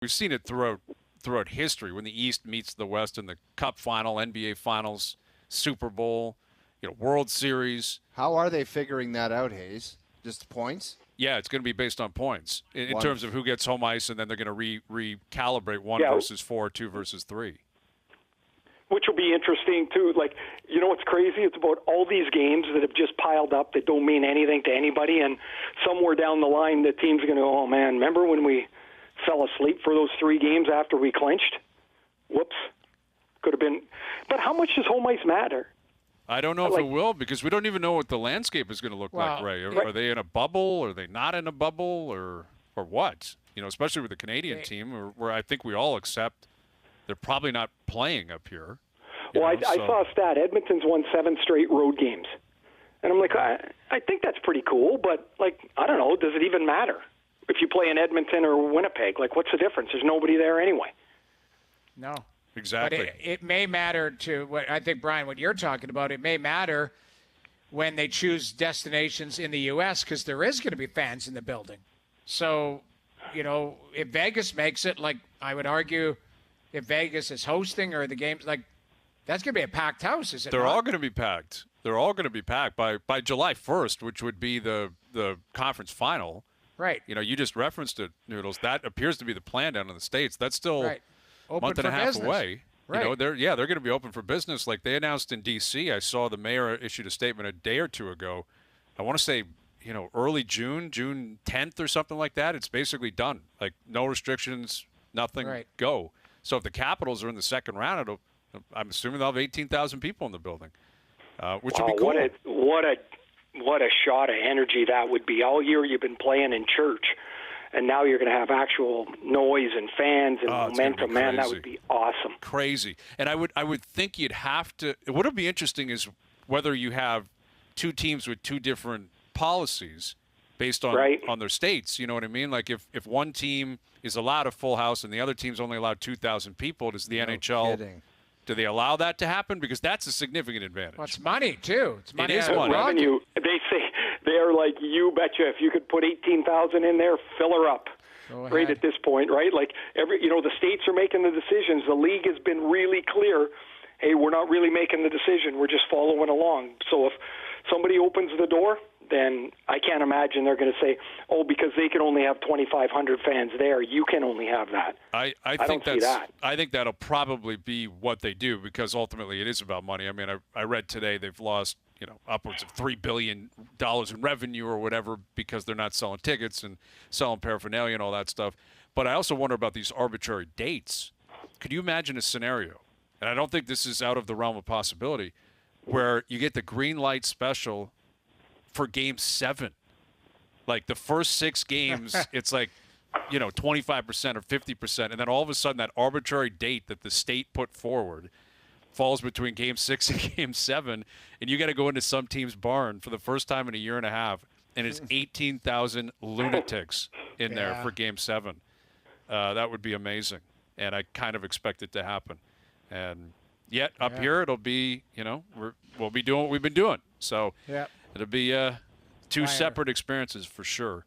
We've seen it throughout history when the East meets the West in the Cup final, NBA Finals, Super Bowl, World Series. How are they figuring that out, Hayes? Just points? Yeah, it's going to be based on points in terms of who gets home ice, and then they're going to recalibrate 1 versus 4, 2 versus 3. Which will be interesting, too. Like, what's crazy? It's about all these games that have just piled up that don't mean anything to anybody, and somewhere down the line the team's going to go, oh, man, remember when we fell asleep for those 3 games after we clinched? Whoops. Could have been. But how much does home ice matter? I don't know if it will, because we don't even know what the landscape is going to look like, Ray. Are they in a bubble? Are they not in a bubble? Or what? Especially with the Canadian team, where I think we all accept they're probably not playing up here. I saw a stat. Edmonton's won 7 straight road games. And I'm like, I think that's pretty cool, but, I don't know, does it even matter? If you play in Edmonton or Winnipeg, what's the difference? There's nobody there anyway. No. Exactly. But it may matter to what I think, Brian, what you're talking about. It may matter when they choose destinations in the U.S. because there is going to be fans in the building. So, if Vegas makes it, I would argue, if Vegas is hosting or the games, that's going to be a packed house, is it? They're all going to be packed. They're all going to be packed by July 1st, which would be the conference final. Right. You just referenced it, Noodles. That appears to be the plan down in the States. That's still a month and a half away. Right. They're going to be open for business. Like they announced in D.C., I saw the mayor issued a statement a day or two ago. I want to say, early June 10th or something like that. It's basically done. No restrictions, nothing, go. So if the Capitals are in the second round, I'm assuming they'll have 18,000 people in the building, which would be cool. What a shot of energy that would be. All year you've been playing in church, and now you're going to have actual noise and fans and momentum. Man, that would be awesome. Crazy. And I would think you'd have to – what would be interesting is whether you have 2 teams with 2 different policies based on their states. You know what I mean? If one team is allowed a full house and the other team's only allowed 2,000 people, does the NHL kidding. Do they allow that to happen? Because that's a significant advantage. Well, it's money, too. It's money. It is money. Revenue. They say they're like, you betcha. If you could put 18,000 in there, fill her up. Right at this point, right? The states are making the decisions. The league has been really clear. Hey, we're not really making the decision. We're just following along. So if somebody opens the door, then I can't imagine they're going to say, oh, because they can only have 2,500 fans there, you can only have that. I think don't see that. I think that'll probably be what they do because ultimately it is about money. I mean, I read today they've lost upwards of $3 billion in revenue or whatever because they're not selling tickets and selling paraphernalia and all that stuff. But I also wonder about these arbitrary dates. Could you imagine a scenario, and I don't think this is out of the realm of possibility, where you get the green light special for Game 7. The first 6 games, it's 25% or 50%, and then all of a sudden that arbitrary date that the state put forward falls between Game 6 and Game 7, and you got to go into some team's barn for the first time in a year and a half, and it's 18,000 lunatics in there for Game 7. That would be amazing, and I kind of expect it to happen. And yet up here it'll be, we'll be doing what we've been doing. So it'll be 2 separate experiences for sure.